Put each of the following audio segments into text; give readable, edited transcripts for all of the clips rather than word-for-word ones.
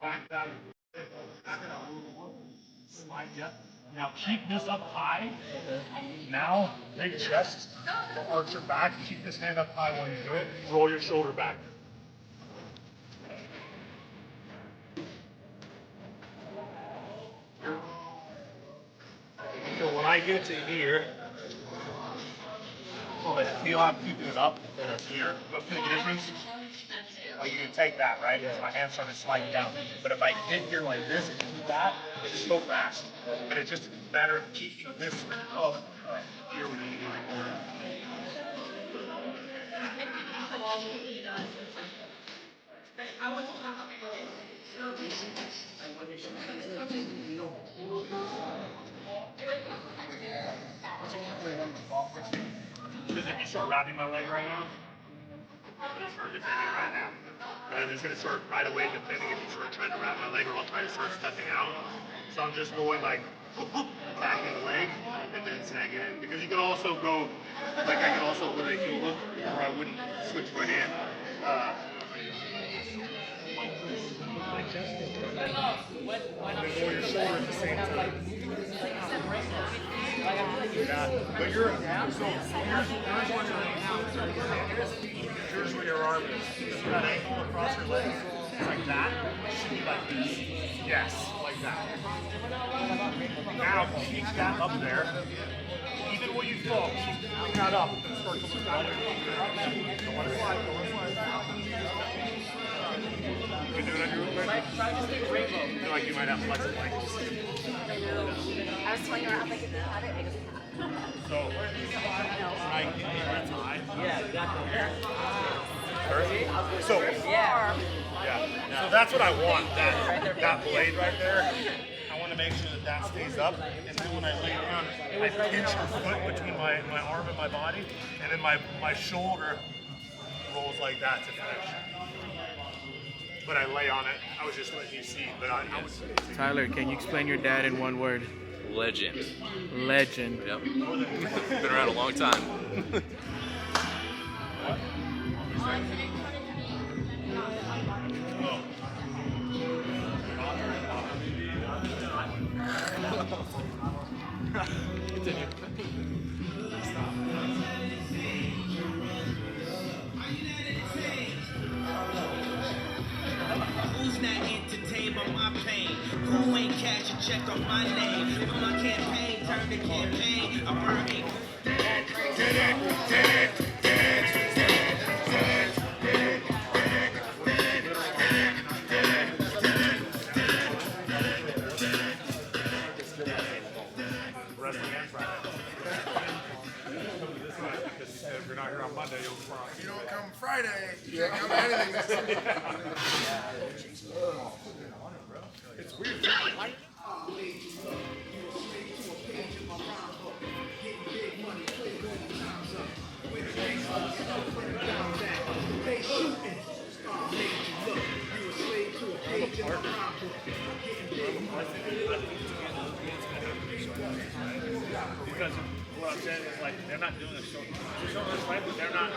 Back that. Slide yet. Now keep this up high. Now big chest. Arch your back. Keep this hand up high while you do it. Roll your shoulder back. So when I get to here, feel I'm keeping it up here. But feel the difference? Like you can take that, right? My hands started sliding down. But if I get here like this and do that, it's so fast. And it's just a matter of keeping this up here when you do it. Because if you start wrapping my leg right now, I'm going to start defending right now. And it's going to start right away defending if you start trying to wrap my leg, or I'll try to start stepping out. So I'm just going like attacking the leg and then snagging it. Because you can also go, like I can also put a heel hook, or I wouldn't switch my hand. And then roll your shoulder at the same time. Yeah, but here's where your arm is. If you got ankle across your leg, like that, it should be like this. Yes, like that. Now keep that up there. Even when you fall, keep pulling that up and start to look down. Don't want to slide, don't want to slide. You can do it on your own. I feel like you might have flexible ankles. I was toying around like if you had it, I just So, right hands high. yeah, exactly. So, Yeah. So that's what I want, that blade right there. I want to make sure that that stays up. And then when I lay down, I pinch the foot between my arm and my body. And then my shoulder rolls like that to finish. But I lay on it. I was just letting you see. But I was. Tyler, can you explain your dad in one word? Legend. Legend. Yep. Been around a long time. Continue. Who's not entertained by my pain? Who ain't cash a check on my name? If my campaign turn to campaign, I'm burning. If you're not here on Monday, you'll come. If you don't come Friday, you can't come to anything next week. It's weird. Because what I'm saying is, like, they're not doing a show. They're showing this fight, but they're not.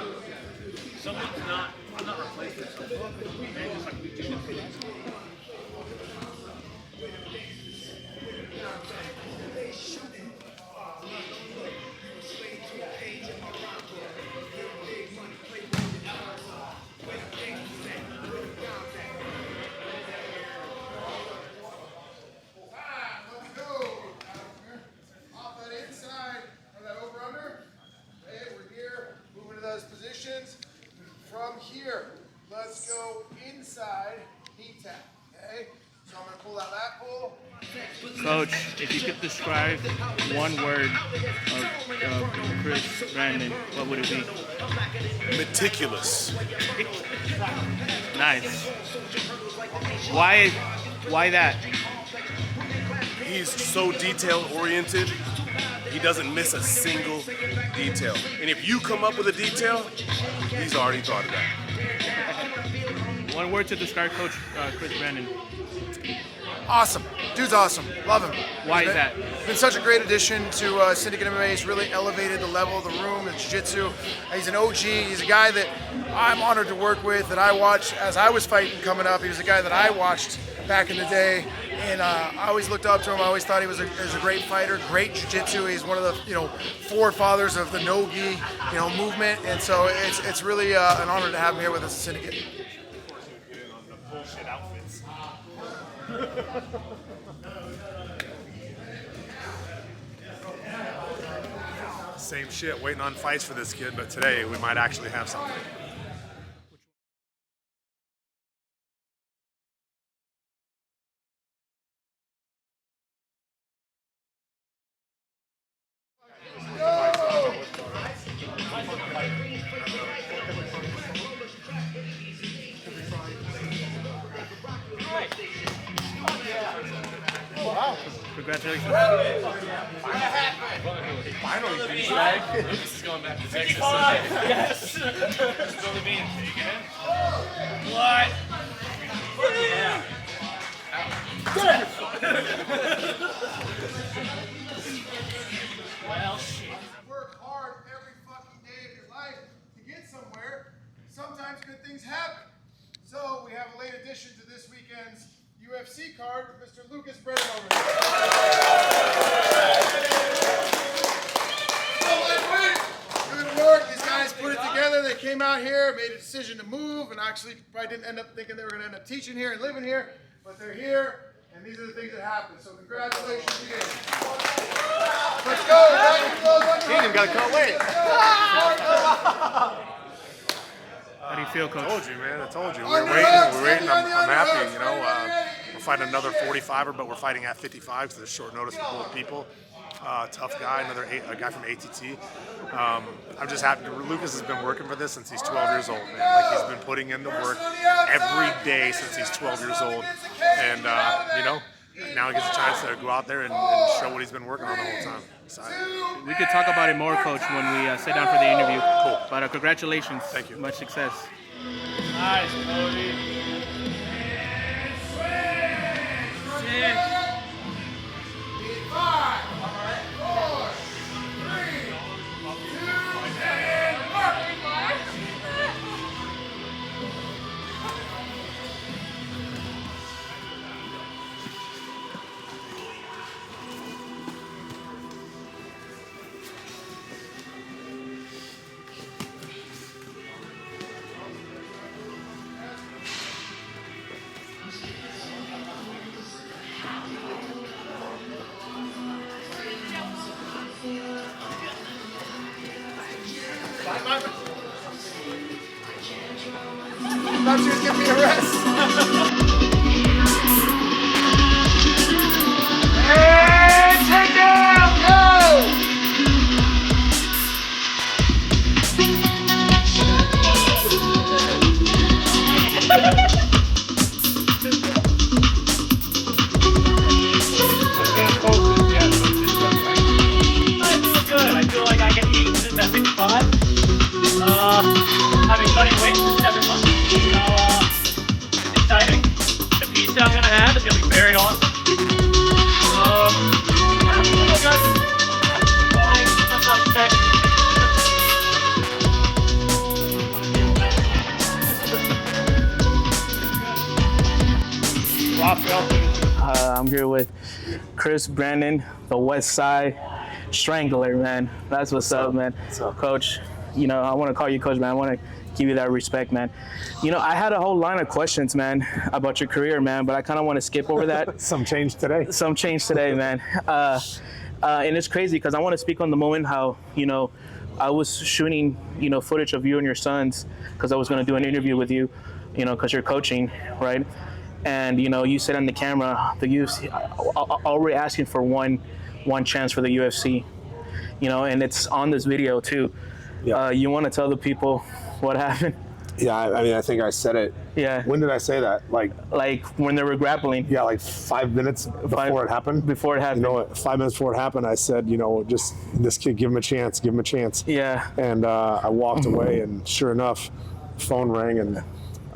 Someone's not. I'm not replacing someone. They're just like, we do it. From here, let's go inside heat tap, okay? So I'm gonna pull out that pull. Coach, if you could describe one word of Chris Brennan, what would it be? Meticulous. Nice. Why that? He's so detail oriented. He doesn't miss a single detail. And if you come up with a detail, he's already thought of that. One word to describe Coach Chris Brennan. Awesome. Dude's awesome. Love him. Why is that? Been such a great addition to Syndicate MMA. He's really elevated the level of the room and jiu-jitsu. He's an OG. He's a guy that I'm honored to work with, that I watched as I was fighting coming up. He was a guy that I watched back in the day, and I always looked up to him. I always thought he was a great fighter, great jiu-jitsu. He's one of the forefathers of the no-gi movement, and so it's really an honor to have him here with us at Syndicate. Of course, you get in on the bullshit outfits. Same shit, waiting on fights for this kid, but today we might actually have something. Congratulations. Finally, douchebag. Lucas is going back to Texas. Yes. It's only me. Can you get in? What? Yeah. Well, work hard every fucking day of your life to get somewhere. Sometimes good things happen. So we have a late addition to this weekend's UFC card with Mr. Lucas Brennan over there. Good work. These guys put it together. They came out here, made a decision to move, and actually probably didn't end up thinking they were going to end up teaching here and living here, but they're here, and these are the things that happen. So congratulations again. Let's go. Kingdom got to cut weight. How do you feel, Coach? I told you, man. I told you. We're waiting. I'm happy. We're fighting another 45er, but we're fighting at 55 because there's short notice for both people. Tough guy, a guy from ATT. I'm just happy. Lucas has been working for this since he's 12 years old, man. Like, he's been putting in the work every day since he's 12 years old, and now he gets a chance to go out there and show what he's been working on the whole time. Excited. We could talk about it more, Coach, when we sit down for the interview. Cool. But congratulations. Thank you. Much success. Nice, Cody. Thought she was giving me a rest. And take down, go! Good. I feel like I can eat this at 55. I've been cutting weight since 7 months. Exciting. The pizza I'm gonna have is gonna be very awesome. I'm here with Chris Brennan, the West Side Strangler, man. That's what's up, man. What's up? Coach, I want to call you Coach, man. I want to give you that respect, man. I had a whole line of questions, man, about your career, man, but I kind of want to skip over that. Some change today. Some change today, man. And it's crazy because I want to speak on the moment how, I was shooting, footage of you and your sons because I was going to do an interview with you, because you're coaching, right? And, you said on the camera, the UFC, already asking for one chance for the UFC, and it's on this video too. Yeah. You want to tell the people what happened? Yeah, I think I said it. Yeah. When did I say that? Like when they were grappling. Yeah, like 5 minutes before it happened. Before it happened. 5 minutes before it happened, I said, just this kid, give him a chance, give him a chance. Yeah. And I walked away, and sure enough, phone rang, and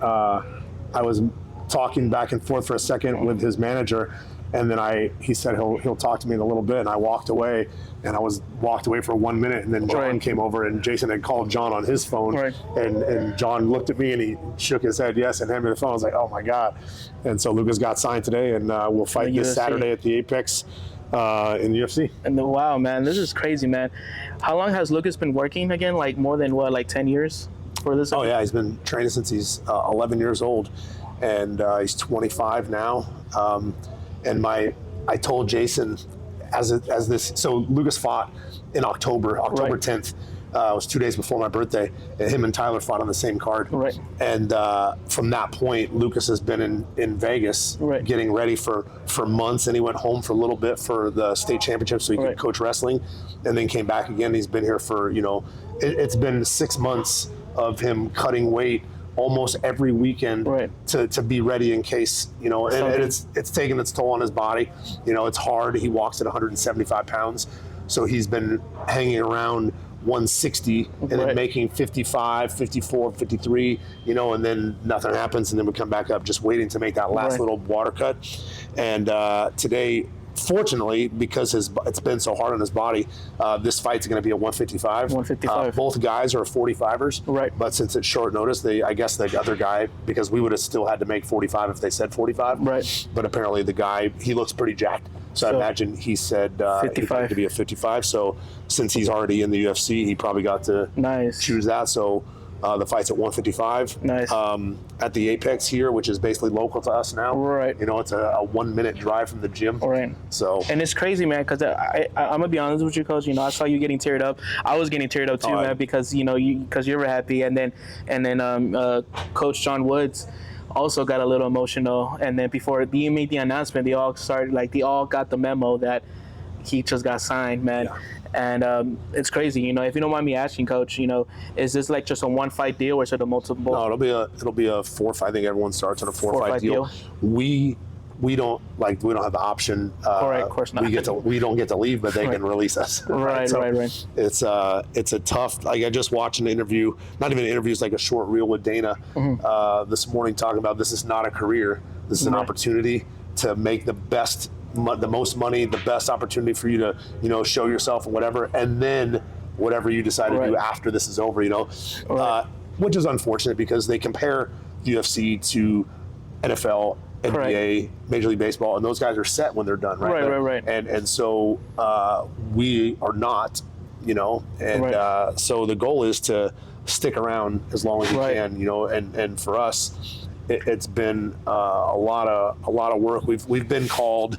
I was talking back and forth for a second with his manager, And then he said he'll talk to me in a little bit, and I walked away, and I walked away for 1 minute, and then John came over, and Jason had called John on his phone, and John looked at me, and he shook his head yes, and handed me the phone. I was like, oh my God. And so Lucas got signed today, and we'll fight this UFC. Saturday at the Apex in the UFC. And wow, man, this is crazy, man. How long has Lucas been working again? Like more than what, like 10 years for this? Oh yeah, he's been training since he's 11 years old, and he's 25 now. And I told Jason so Lucas fought in October 10th. It was 2 days before my birthday, and him and Tyler fought on the same card. Right. And from that point, Lucas has been in Vegas getting ready for months, and he went home for a little bit for the state championship so he could coach wrestling, and then came back again. He's been here for, it's been 6 months of him cutting weight almost every weekend to be ready in case, and it's taken its toll on his body. It's hard. He walks at 175 pounds, so he's been hanging around 160 and then making 55, 54, 53, and then nothing happens, and then we come back up just waiting to make that last little water cut. And today, fortunately, because it's been so hard on his body, this fight's going to be at 155. 155. Both guys are 45ers. Right. But since it's short notice, I guess the other guy, because we would have still had to make 45 if they said 45. Right. But apparently the guy, he looks pretty jacked. So I imagine he said he'd like to be a 55. So since he's already in the UFC, he probably got to choose that. So the fight's at 155. Nice. At the Apex here, which is basically local to us now. Right. It's a 1 minute drive from the gym. Right. So. And it's crazy, man, because I'm gonna be honest with you, Coach. I saw you getting teared up. I was getting teared up too, man, because because you were happy, and then Coach John Woods also got a little emotional, and then before you made the announcement, they all got the memo that he just got signed, man. Yeah. And it's crazy, if you don't mind me asking, Coach, is this like just a one fight deal, or is it a multiple? No, it'll be a 4 fight. I think everyone starts on a four fight deal. We don't have the option. Of course not. We don't get to leave, but they can release us. Right. It's a tough. I just watched an interview, not even an interview, it's like a short reel with Dana this morning, talking about this is not a career. This is an opportunity to make the most money, the best opportunity for you to show yourself and whatever, and then whatever you decide to do after this is over, which is unfortunate because they compare the UFC to NFL, NBA, Major League Baseball, and those guys are set when they're done, right? Right. And so we are not, so the goal is to stick around as long as you can, and for us, it's been a lot of work. We've been called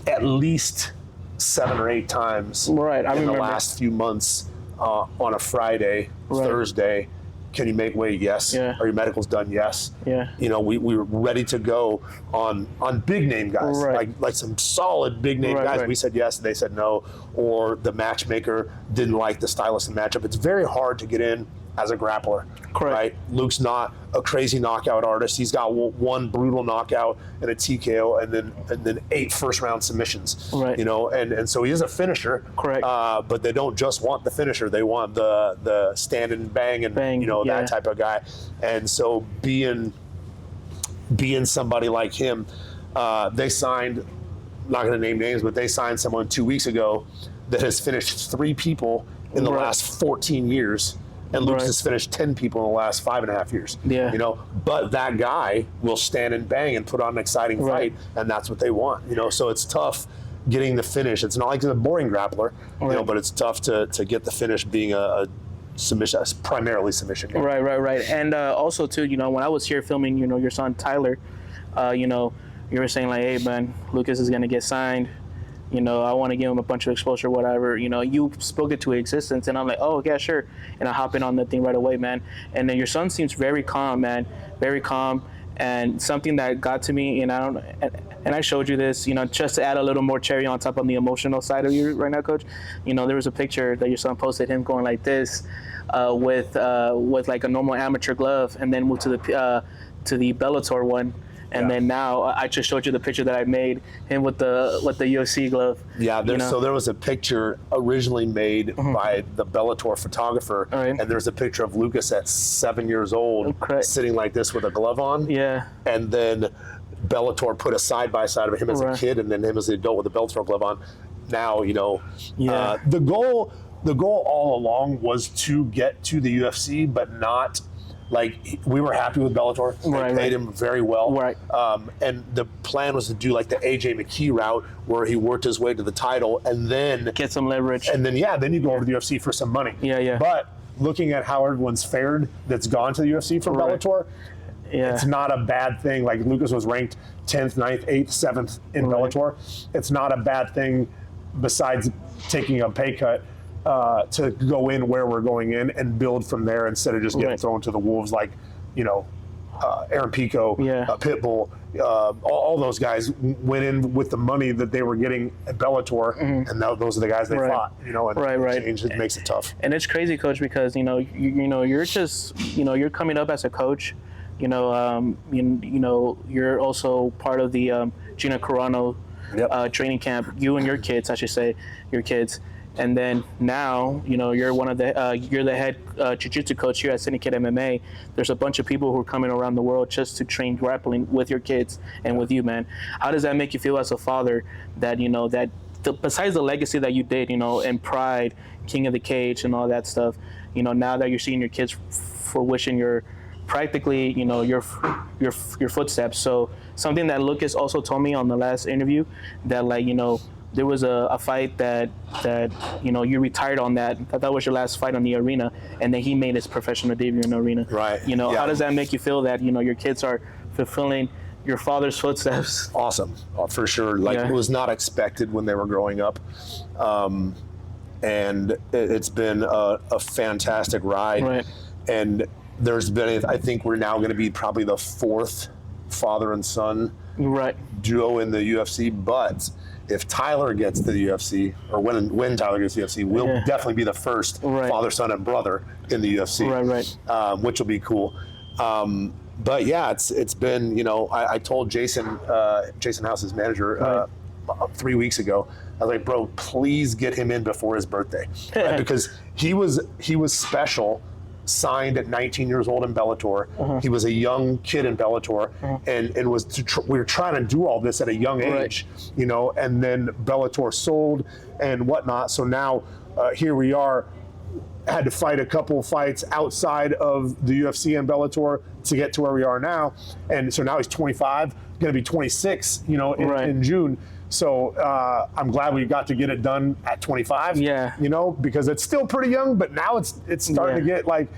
at least 7 or 8 times in the last few months on a Friday, Thursday. Can you make weight? Yes. Yeah. Are your medicals done? Yes. Yeah. We were ready to go on big name guys, like some solid big name guys. We said yes, and they said no, or the matchmaker didn't like the stylist and matchup. It's very hard to get in as a grappler. Correct. Right? Luke's not a crazy knockout artist. He's got one brutal knockout and a TKO, and then 8 first round submissions. Right. And so he is a finisher. Correct. But they don't just want the finisher. They want the stand and bang and that type of guy. And so being somebody like him, they signed, not going to name names, but they signed someone 2 weeks ago that has finished 3 people in the last 14 years. And Luke's has finished 10 people in the last 5.5 years. Yeah. But that guy will stand and bang and put on an exciting fight, and that's what they want. So it's tough getting the finish. It's not like a boring grappler, but it's tough to get the finish being a submission, primarily submission game. Right. And also too, when I was here filming, your son Tyler, you were saying like, hey man, Lucas is gonna get signed. I want to give him a bunch of exposure, whatever. You spoke it to existence, and I'm like, oh, yeah, sure. And I hop in on the thing right away, man. And then your son seems very calm, man, very calm. And something that got to me, and I showed you this, just to add a little more cherry on top on the emotional side of you right now, Coach. There was a picture that your son posted him going like this, with like a normal amateur glove, and then moved to the Bellator one. And then now I just showed you the picture that I made him with the UFC glove. Yeah, so there was a picture originally made by the Bellator photographer, and there's a picture of Lucas at 7 years old sitting like this with a glove on. Yeah. And then Bellator put a side by side of him as a kid and then him as an adult with a Bellator glove on. Now, you know, the goal all along was to get to the UFC, but not like we were happy with Bellator. They paid him very well. And the plan was to do like the AJ McKee route where he worked his way to the title and then get some leverage. And then, then you go over to the UFC for some money. But looking at how everyone's fared that's gone to the UFC from Bellator, it's not a bad thing. Like Lucas was ranked 10th, 9th, 8th, 7th in Bellator. It's not a bad thing besides taking a pay cut to go in where we're going in and build from there instead of just getting thrown to the wolves like, you know, Aaron Pico, Pitbull, all those guys went in with the money that they were getting at Bellator, and those are the guys they fought, you know, and it makes it tough. And it's crazy, Coach, because, you know, you're just, you know, you're coming up as a coach, you know, you're also part of the Gina Carano training camp, you and your kids, I should say, your kids. And then now, you know, you're one of the you're the head jiu-jitsu coach here at Syndicate MMA. There's a bunch of people who are coming around the world just to train grappling with your kids and with you, man. How does that make you feel as a father that, you know, that besides the legacy that you did, you know, and Pride, King of the Cage and all that stuff, you know, now that you're seeing your kids fruition your practically, you know, your footsteps. So something that Lucas also told me on the last interview, that, like, you know, there was a fight that you know, you retired on that was your last fight on the arena, and then he made his professional debut in the arena. You know, how does that make you feel that, you know, your kids are fulfilling your father's footsteps? Awesome, for sure. Like it was not expected when they were growing up, and it's been a fantastic ride. And there's been, I think we're now going to be probably the 4th father and son duo in the UFC, but if Tyler gets to the UFC, or when Tyler gets to the UFC, we'll definitely be the first father, son, and brother in the UFC, which will be cool. But yeah, it's been, you know, I told Jason House's manager 3 weeks ago, I was like, bro, please get him in before his birthday, because he was special. Signed at 19 years old in Bellator. He was a young kid in Bellator, and we were trying to do all this at a young age, you know, and then Bellator sold and whatnot. So now here we are, had to fight a couple fights outside of the UFC and Bellator to get to where we are now. And so now he's 25, going to be 26, you know, in June. So I'm glad we got to get it done at 25. You know, because it's still pretty young, but now it's starting to get like,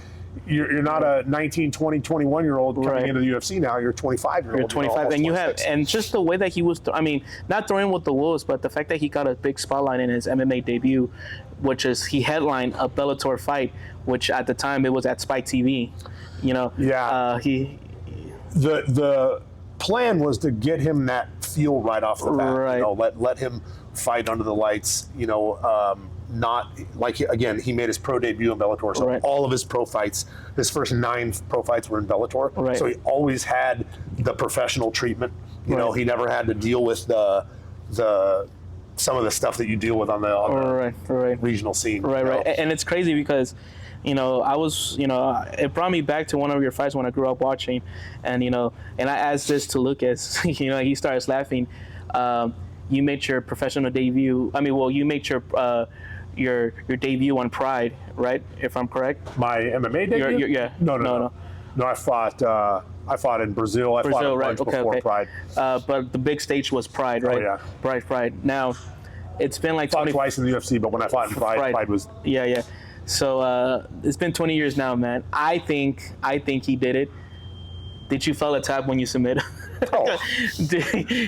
you're not a 19, 20, 21 year old coming into the UFC now. You're a 25 year old. You're 25, and you have, and just the way that he was, I mean, not throwing with the wolves, but the fact that he got a big spotlight in his MMA debut, which is he headlined a Bellator fight, which at the time it was at Spike TV. You know, the plan was to get him that feel right off the bat. You know, let him fight under the lights. You know, not like, again, he made his pro debut in Bellator, so all of his pro fights, his first 9 pro fights were in Bellator. So he always had the professional treatment. You know, he never had to deal with the some of the stuff that you deal with on the regional scene. And it's crazy because, you know, I was, you know, it brought me back to one of your fights when I grew up watching, and, you know, and I asked this to Lucas, you know, he starts laughing. You made your professional debut. I mean, well, you made your debut on Pride, right? If I'm correct. My MMA debut? No. I fought in Brazil. I fought a bunch before Pride. But the big stage was Pride, right? Oh, yeah. Pride. Now, it's been like 20... twice in the UFC, but when I fought in Pride was... Yeah. So it's been 20 years now, man. I think he did it. Did you feel a tap when you submitted? Oh,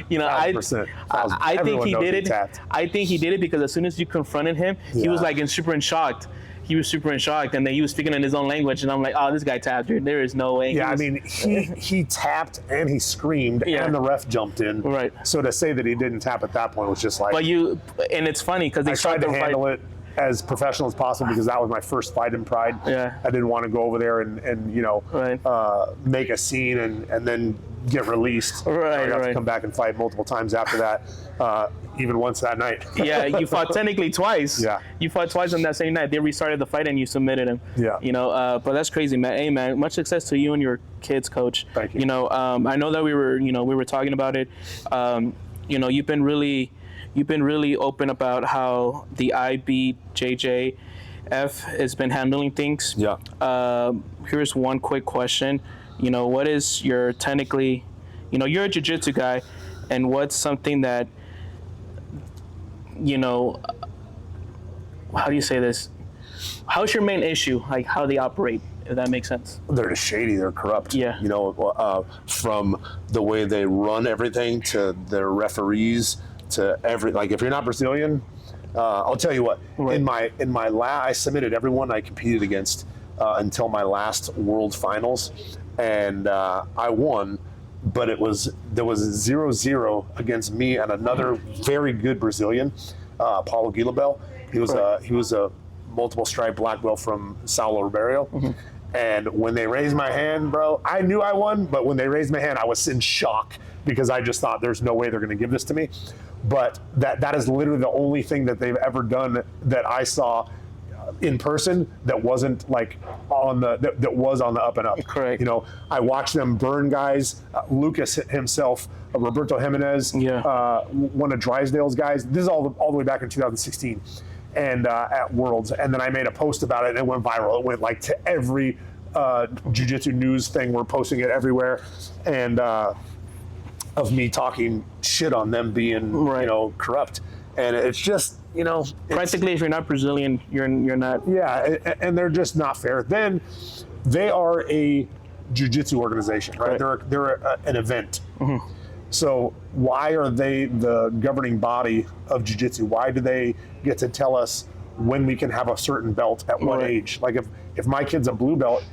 you know, 1,000%. I think he did it. I think he did it because as soon as you confronted him, he was like super in shock. He was super in shock, and then he was speaking in his own language, and I'm like, oh, this guy tapped, dude. There is no way. Yeah, I mean, he tapped and he screamed, and the ref jumped in. Right. So to say that he didn't tap at that point was just like. But and it's funny because they tried to handle it. as professional as possible because that was my first fight in Pride. Yeah. I didn't want to go over there and you know, make a scene and then get released. Right, I got to come back and fight multiple times after that, even once that night. Yeah, you fought technically twice. Yeah. You fought twice on that same night. They restarted the fight and you submitted him. Yeah. You know, but that's crazy, man. Hey, man, much success to you and your kids, coach. Thank you. You know, I know that we were talking about it. You know, you've been really open about how the IBJJF has been handling things. Yeah. Here's one quick question. You know, what is your technically, you know, you're a jiu-jitsu guy, and what's something that, you know, how do you say this? How's your main issue? Like how they operate, if that makes sense. They're just shady. They're corrupt. Yeah. You know, from the way they run everything to their referees to like if you're not Brazilian, I'll tell you what. Right. In my I submitted everyone I competed against until my last World Finals, and I won. But there was 0-0 against me and another very good Brazilian, Paulo Guilherme. He was a multiple stripe black belt from Saulo Ribeiro. Mm-hmm. And when they raised my hand, bro, I knew I won, but when they raised my hand, I was in shock because I just thought there's no way they're going to give this to me. But that is literally the only thing that they've ever done that I saw in person that wasn't like that was on the up and up. Correct. You know, I watched them burn guys. Lucas himself, Roberto Jimenez, one of Drysdale's guys. This is all the way back in 2016, and at Worlds. And then I made a post about it, and it went viral. It went like to every jiu-jitsu news thing. We're posting it everywhere, and of me talking shit on them being you know corrupt. And it's just, you know, practically if you're not Brazilian, you're not. Yeah, and they're just not fair. Then they are a jiu-jitsu organization, right? They're an event. Mm-hmm. So why are they the governing body of jiu-jitsu? Why do they get to tell us when we can have a certain belt at what age? Like if my kid's a blue belt,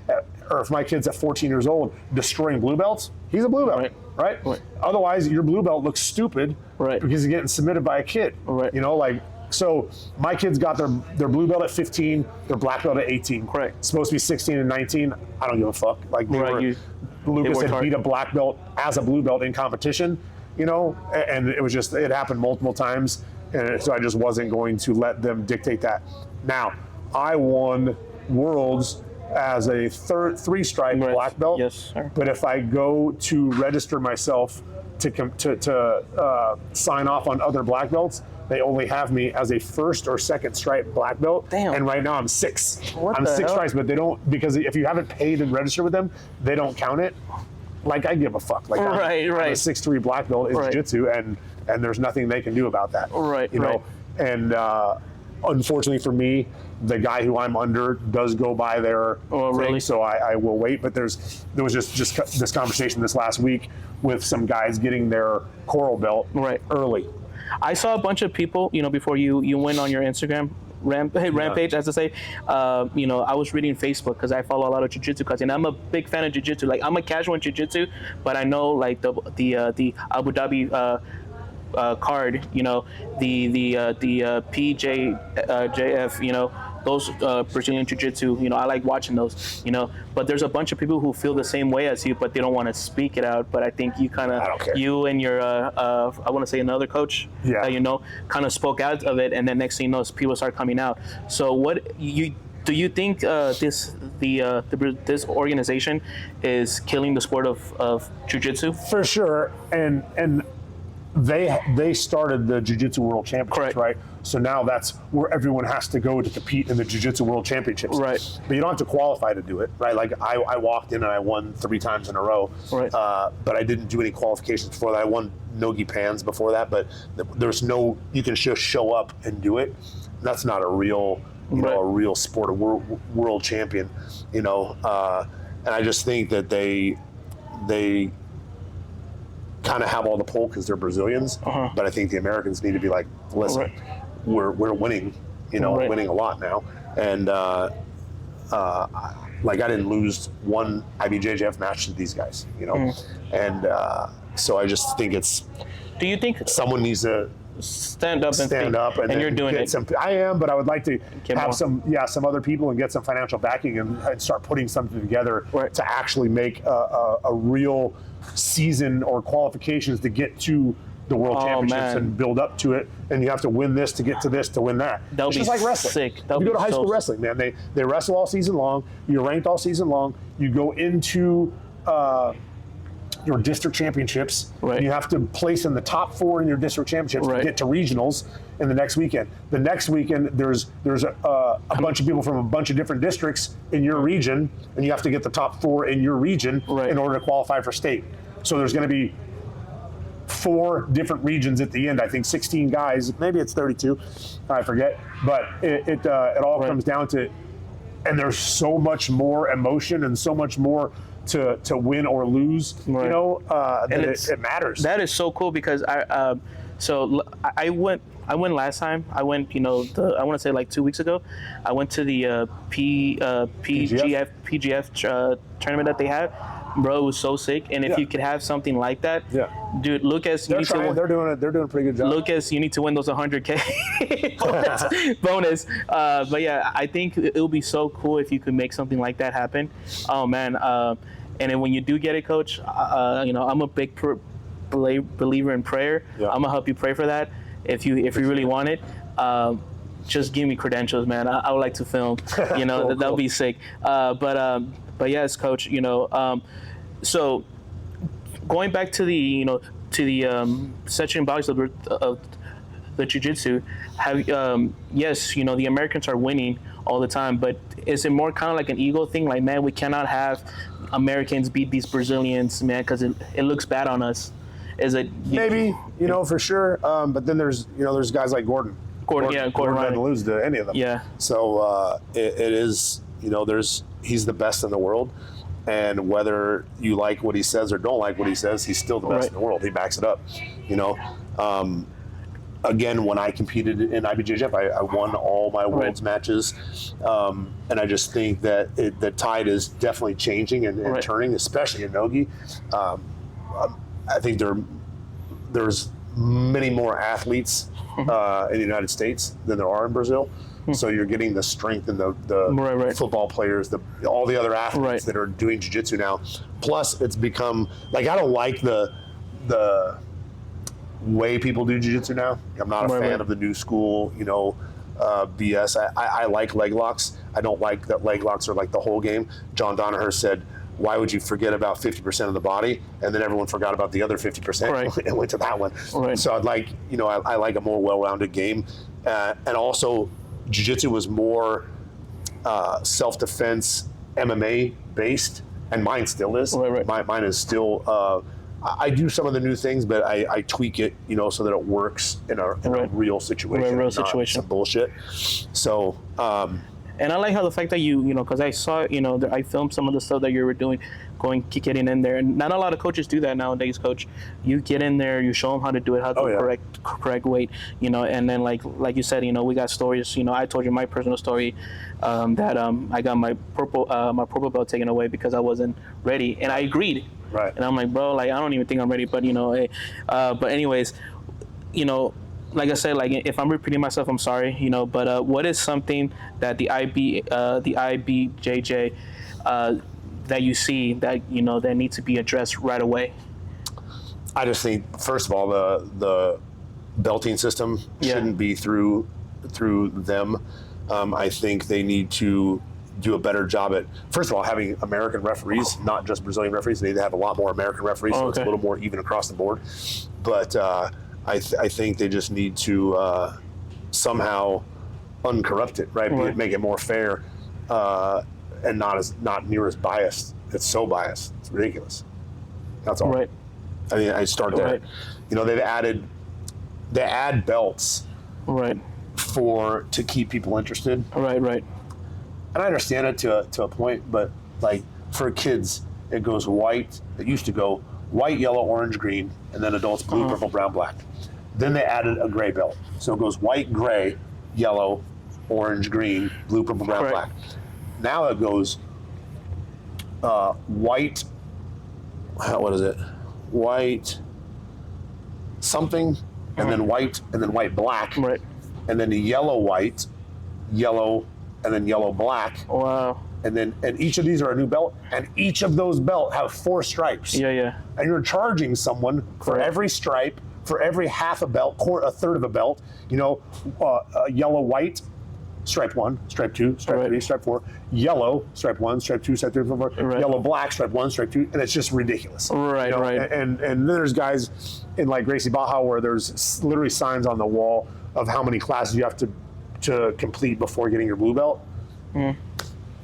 or if my kid's at 14 years old destroying blue belts, he's a blue belt, right? Otherwise, your blue belt looks stupid because he's getting submitted by a kid. Right. You know, like, so my kids got their blue belt at 15, their black belt at 18. Correct. It's supposed to be 16 and 19. I don't give a fuck. Like, Lucas had beat a black belt as a blue belt in competition, you know, and it happened multiple times. And so I just wasn't going to let them dictate that. Now, I won Worlds as a three-stripe black belt. Yes, sir. But if I go to register myself to sign off on other black belts, they only have me as a first or second stripe black belt. Damn. And right now I'm 6. What I'm the 6 hell? stripes, but they don't, because if you haven't paid and registered with them, they don't count it. Like, I give a fuck. Like, I'm a 6'3" black belt in jiu-jitsu, and there's nothing they can do about that. You know, and unfortunately for me, the guy who I'm under does go by their thing, so I will wait. But there was just this conversation this last week with some guys getting their coral belt early. I saw a bunch of people, you know, before you went on your Instagram rampage, as to say, you know, I was reading Facebook because I follow a lot of jiu-jitsu cuts, and I'm a big fan of jiu-jitsu. Like, I'm a casual in jiu-jitsu, but I know like the Abu Dhabi card, you know, the PJJF, you know, those Brazilian jiu-jitsu, you know, I like watching those, you know, but there's a bunch of people who feel the same way as you, but they don't want to speak it out. But I think you kind of, you and your, I want to say another coach, you know, kind of spoke out of it, and then next thing you know, people start coming out. So do you think this organization is killing the sport of jiu-jitsu? For sure, and they started the Jiu-Jitsu World Championships, right? So now that's where everyone has to go to compete in the Jiu-Jitsu World Championships. Right. But you don't have to qualify to do it, right? Like I walked in and I won 3 times in a row. Right. But I didn't do any qualifications before that. I won Nogi Pans before that, but there's no, you can just show up and do it. That's not a real, you know, a real sport, a world champion, you know. And I just think that they kind of have all the pull because they're Brazilians, but I think the Americans need to be like, listen, we're winning, you know, winning a lot now, and like I didn't lose one IBJJF match to these guys, you know, and so I just think it's. Do you think someone needs to stand up and then you're doing get it. I am, but I would like to Get have more. some other people and get some financial backing and start putting something together Right. to actually make a real season or qualifications to get to the World Championships man. and build up to it. And you have to win this to get to this to win that. That'll It's be just like wrestling. sick. If That'll you go to be high so school sick. wrestling, man, they wrestle all season long. You're ranked all season long. You go into your district championships. Right. You have to place in the top 4 in your district championships Right. to get to regionals in the next weekend. The next weekend, there's a bunch of people from a bunch of different districts in your region, and you have to get the top 4 in your region Right. in order to qualify for state. So there's going to be 4 different regions at the end. I think 16 guys, maybe it's 32, I forget. But it all Right. comes down to, and there's so much more emotion and so much more to win or lose, Right. you know, that And it matters. That is so cool because I went last time. I went, I want to say like 2 weeks ago. I went to the PGF tournament that they had. Bro, it was so sick. And if Yeah. you could have something like that, Yeah. dude, Lucas, you They're need to trying. win. They're doing it. They're doing a pretty good job. Lucas, you need to win those 100K bonus. But yeah, I think it would be so cool if you could make something like that happen. Oh man. And then when you do get it, Coach, I'm a big believer in prayer. Yeah. I'm gonna help you pray for that. If you really want it, just give me credentials, man. I would like to film. Cool, that would be sick. But yes, Coach. So going back to the section bodies of the jiu-jitsu, yes, the Americans are winning all the time, but is it more kind of like an ego thing? Like, man, we cannot have Americans beat these Brazilians, man, because it looks bad on us. Is it Maybe, for sure. But then there's guys like Gordon. Gordon doesn't Ryan. lose to any of them. Yeah. So it is, he's the best in the world. And whether you like what he says or don't like what he says, he's still the best Right. in the world. He backs it up, Again, when I competed in IBJJF, I won all my world's matches. And I just think that the tide is definitely changing and Right. turning, especially in Nogi. I think there's many more athletes in the United States than there are in Brazil. So you're getting the strength and the Right. football players, all the other athletes Right. that are doing jiu-jitsu now. Plus, it's become like, I don't like the way people do jiu-jitsu now. I'm not a Right, fan right. of the new school, BS. I like leg locks. I don't like that leg locks are like the whole game. John Danaher said, why would you forget about 50% of the body? And then everyone forgot about the other 50% Right. and went to that one. Right. So I'd like, I like a more well-rounded game. And also, jiu-jitsu was more self-defense, MMA based, and mine still is. Right, right. Mine is still, I do some of the new things, but I tweak it, so that it works in a Right. real situation. Right, real not situation. some bullshit. So, And I like how the fact that you because I saw, I filmed some of the stuff that you were doing, getting in there. And not a lot of coaches do that nowadays, Coach. You get in there, you show them how to do it, how to correct weight, and then like you said, we got stories. I told you my personal story that I got my purple belt taken away because I wasn't ready, and I agreed. Right. And I'm like, bro, like I don't even think I'm ready, but but anyways, like I said, like if I'm repeating myself, I'm sorry, but what is something that the IBJJ that you see that that needs to be addressed right away? I just think, first of all, the belting system shouldn't be through them. I think they need to do a better job at, first of all, having American referees, not just Brazilian referees. They need to have a lot more American referees, so it's a little more even across the board. But I think they just need to somehow uncorrupt it, right? Right. Make it more fair and not near as biased. It's so biased. It's ridiculous. That's all. Right. I mean, I start there. Right. They add belts Right. to keep people interested. Right. Right. And I understand it to a point, but like for kids, it goes white. It used to go white, yellow, orange, green, and then adults blue, purple, brown, black. Then they added a gray belt. So it goes white, gray, yellow, orange, green, blue, purple, brown, Right. black. Now it goes white, what is it? White something, and then white, and then white black, Right. and then the yellow white, yellow, and then yellow black. Wow. And each of these are a new belt, and each of those belt have 4 stripes. Yeah. And you're charging someone for Right. every stripe, for every half a belt, a third of a belt. Yellow, white, stripe 1, stripe 2, stripe Right. 3, stripe 4. Yellow, stripe 1, stripe 2, stripe 3, stripe 4. Right. Yellow, black, stripe 1, stripe 2, and it's just ridiculous. Right, right. And then there's guys in like Gracie Baja where there's literally signs on the wall of how many classes you have to complete before getting your blue belt.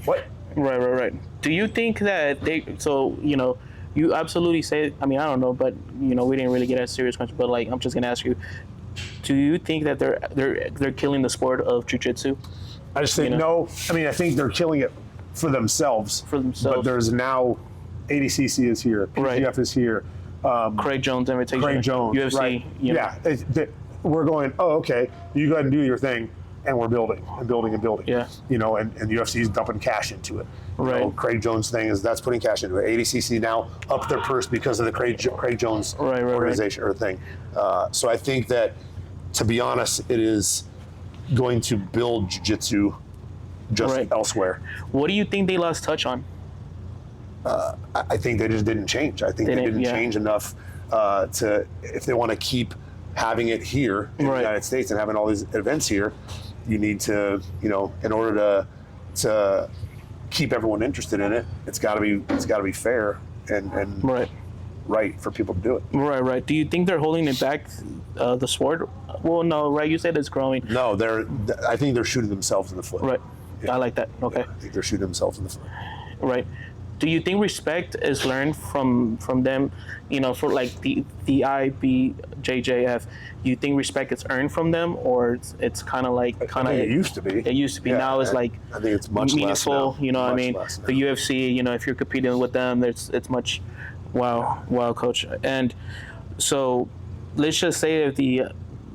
What? Right. Do you think that you absolutely say, I mean, I don't know, but we didn't really get a serious question, but like, I'm just gonna ask you, do you think that they're killing the sport of jiu-jitsu? I just think no. I mean, I think they're killing it for themselves. But there's now ADCC is here, PGF is here. Craig Jones invitation. Craig Jones, UFC. right? Yeah. We're going. Oh, okay. You go ahead and do your thing, and we're building and building and building. Yeah. And UFC is dumping cash into it. Right. Craig Jones thing that's putting cash into it. ADCC now upped their purse because of the Craig Jones organization or thing. So I think that, to be honest, it is going to build jiu-jitsu just elsewhere. What do you think they lost touch on? I think they just didn't change. I think they didn't change enough if they want to keep having it here in the United States and having all these events here, you need to, in order to keep everyone interested in it, it's got to be fair and right for people to do it. Right. Do you think they're holding it back, the sport? Well, no, right? You said it's growing. No, I think they're shooting themselves in the foot. Right. Yeah. I like that. Okay. Yeah, I think they're shooting themselves in the foot. Right. Do you think respect is learned from them? For like the IBJJF, you think respect is earned from them, or it's kind of like it used to be. It used to be. Yeah, now it's like I think it's much meaningful. less now. You know what I mean? Less now. The UFC. If you're competing with them, it's much. Wow, coach. And so, let's just say if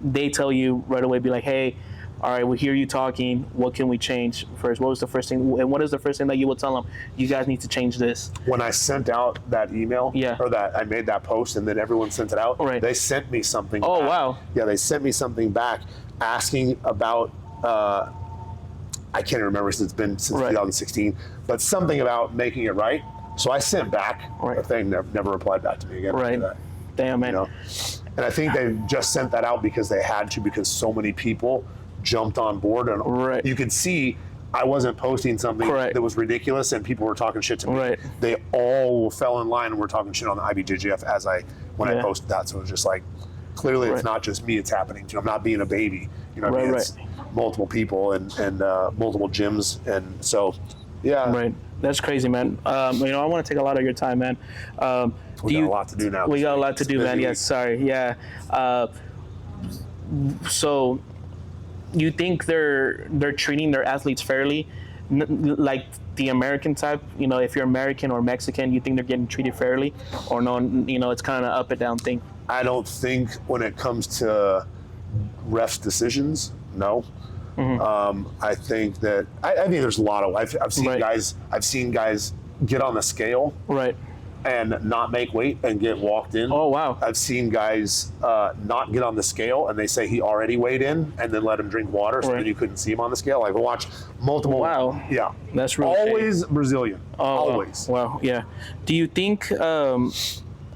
they tell you right away, be like, hey, all right, we hear you talking. What can we change first? What was the first thing? And what is the first thing that you would tell them? You guys need to change this. When I sent out that email, or that I made that post, and then everyone sent it out, they sent me something. Oh, back. wow. Yeah, they sent me something back asking about. I can't remember since 2016, but something about making it right. So I sent back a thing. Never replied back to me again. Right. Damn, man. And I think they just sent that out because they had to, because so many people jumped on board, and you could see I wasn't posting something that was ridiculous and people were talking shit to me. They all fell in line and were talking shit on the IBJJF when I posted that. So it was just like, clearly it's not just me, it's happening too. I'm not being a baby. It's multiple people and multiple gyms, and so Right. That's crazy, man. I want to take a lot of your time, man. We got a lot to do now. We got a lot to do, man. Yes, sorry. Yeah. So you think they're treating their athletes fairly, like the American type? If you're American or Mexican, you think they're getting treated fairly, or no? It's kind of up and down thing. I don't think when it comes to refs' decisions, no. I think that I think there's a lot of I've seen guys get on the scale and not make weight and get walked in. Oh wow! I've seen guys not get on the scale and they say he already weighed in and then let him drink water, so then you couldn't see him on the scale. I've watched multiple. Wow. Yeah. That's really always Brazilian. Always. Wow. Yeah. Do you think? What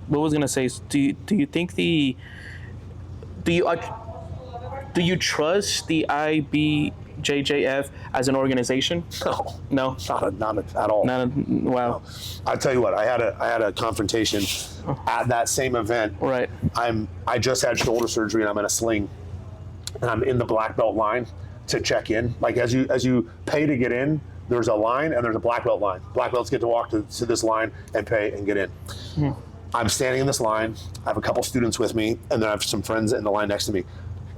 was I gonna say? Do you think Do you trust the IBJJF as an organization? No, not at all. Wow. No. I'll tell you what. I had a confrontation at that same event. Right. I just had shoulder surgery and I'm in a sling, and I'm in the black belt line to check in. Like as you pay to get in, there's a line and there's a black belt line. Black belts get to walk to this line and pay and get in. I'm standing in this line. I have a couple students with me, and then I have some friends in the line next to me.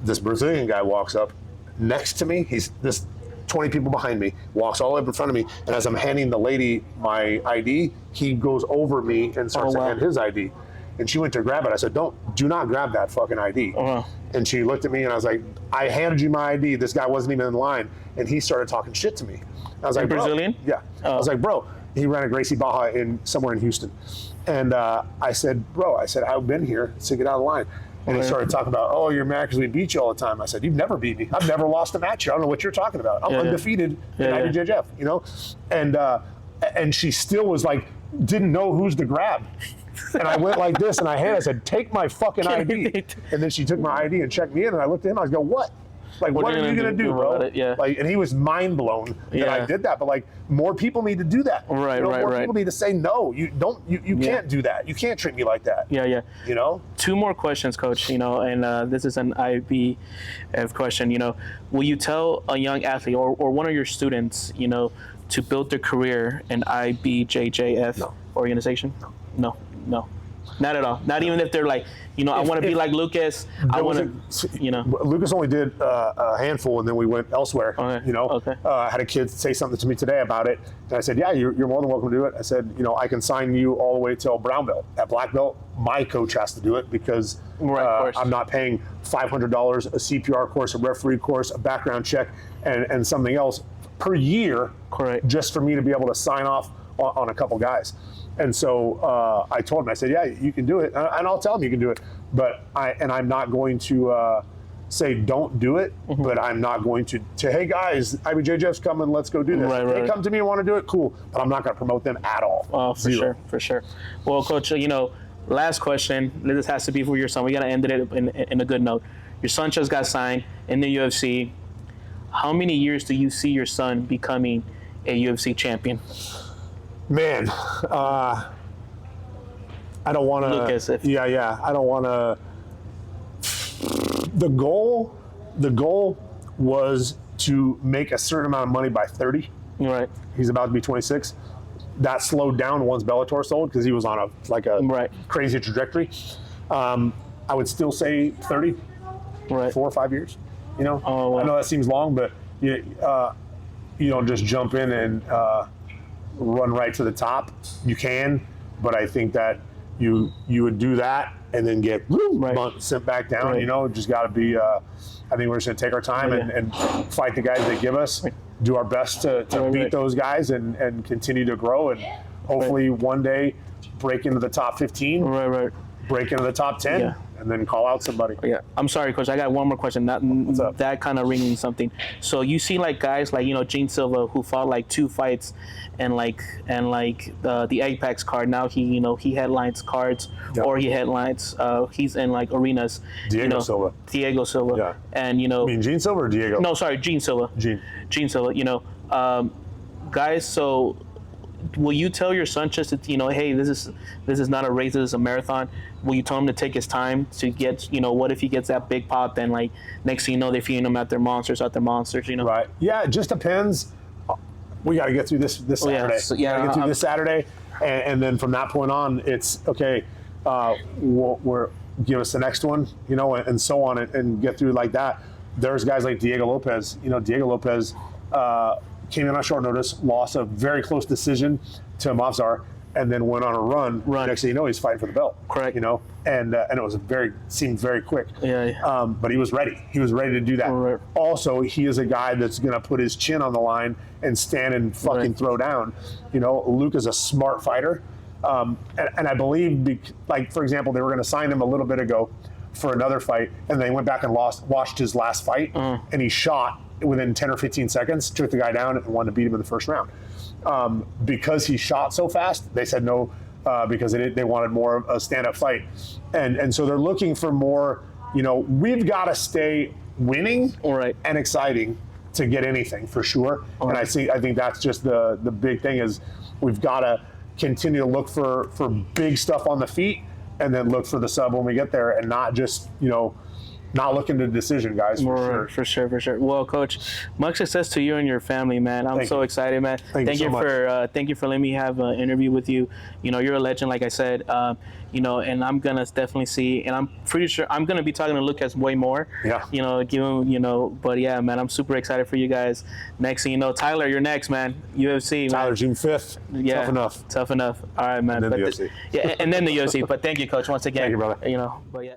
This Brazilian guy walks up next to me. He's this 20 people behind me, walks all the way up in front of me, and as I'm handing the lady my ID, he goes over me and starts to hand his ID. And she went to grab it. I said, do not grab that fucking ID. And she looked at me and I was like, I handed you my ID. This guy wasn't even in line. And he started talking shit to me. I was like, Brazilian? Yeah. I was like, bro, he ran a Gracie Baja somewhere in Houston. And I said, bro, I've been here, so get out of the line. And he started talking about, oh, you're mad because we beat you all the time. I said, you've never beat me. I've never lost a match here. I don't know what you're talking about. I'm undefeated in IBJJF, you know? And she still was like, didn't know who's to grab. And I went like this, and I said, take my fucking ID. And then she took my ID and checked me in, and I looked at him, I was going, what? Like, what are you going to do, bro? Like, and he was mind blown that I did that. But like, more people need to do that. Right, more people need to say, no, you can't do that. You can't treat me like that. Yeah. You know? 2 more questions, Coach, you know, and this is an IBF question, you know. Will you tell a young athlete or one of your students, you know, to build their career in IBJJF organization? No. Not at all. Not even if they're like, you know, I want to be like Lucas. I want to, you know. Lucas only did a handful, and then we went elsewhere. Okay. You know, Okay. I had a kid say something to me today about it, and I said, "Yeah, you're more than welcome to do it." I said, "You know, I can sign you all the way till brown belt. At black belt, my coach has to do it because I'm not paying $500 a CPR course, a referee course, a background check, and something else per year, just for me to be able to sign off on a couple guys." And so I told him, I said, yeah, you can do it. And I'll tell him you can do it. But I'm not going to say don't do it, but I'm not going to hey, guys, IBJJF's coming, let's go do this. They come to me and want to do it, cool. But I'm not going to promote them at all. Oh, for sure. Well, Coach, you know, last question. This has to be for your son. We got to end it in a good note. Your son just got signed in the UFC. How many years do you see your son becoming a UFC champion? Man, I don't want to. Lucas, I don't want to. The goal was to make a certain amount of money by 30. Right. He's about to be 26. That slowed down once Bellator sold because he was on a crazy trajectory. I would still say 30. Right. 4 or 5 years. You know. Oh, wow. I know that seems long, but you don't just jump in and run right to the top. You can, but I think that you would do that and then get sent back down. You know, just got to be. I think we're just gonna take our time and fight the guys they give us. Do our best to beat those guys and continue to grow and hopefully one day break into the top 15. Break into the top 10. And then call out somebody. Yeah, I'm sorry, Coach. I got one more question. That kind of ringing something. So you see, like guys like Gene Silva who fought like 2 fights, and the Apex card. Now he headlines cards or he headlines. He's in like arenas. Diego Silva. Yeah. And You mean Gene Silva or Diego? No, sorry, Gene Silva. Gene Silva. Guys. So will you tell your son just to, hey, this is not a race, this is a marathon? Will you tell him to take his time to get, what if he gets that big pop, then like next thing you know, they're feeding him at their monsters, Right. Yeah, it just depends. We got to get through this Saturday. Get through this Saturday, and then from that point on, it's okay. We're give us the next one, and so on, and get through like that. There's guys like Diego Lopez. Diego Lopez came in on short notice, lost a very close decision to Mavzar, and then went on a run. Next thing you know, he's fighting for the belt. Correct. And it was seemed very quick. Yeah. But he was ready. He was ready to do that. Right. Also, he is a guy that's going to put his chin on the line and stand and fucking throw down. Luke is a smart fighter. And I believe, for example, they were going to sign him a little bit ago for another fight, and they went back and watched his last fight, and he shot within 10 or 15 seconds, took the guy down and wanted to beat him in the first round. Because he shot so fast, they said no, because they wanted more of a stand-up fight. And so they're looking for more, we've got to stay winning and exciting to get anything for sure. And I think that's just the big thing is we've got to continue to look for big stuff on the feet and then look for the sub when we get there and not just, not looking to decision, guys. For sure. Well, Coach, much success to you and your family, man. I'm so excited, man. Thank you for letting me have an interview with you. You're a legend, like I said. And I'm gonna definitely see, and I'm pretty sure I'm gonna be talking to Lucas way more. Yeah. Give him, but yeah, man, I'm super excited for you guys. Next thing you know, Tyler, you're next, man. UFC. Tyler, June 5th. Yeah. Tough enough. All right, man. And then the UFC. And then the UFC. But thank you, Coach, once again. Thank you, brother. But yeah.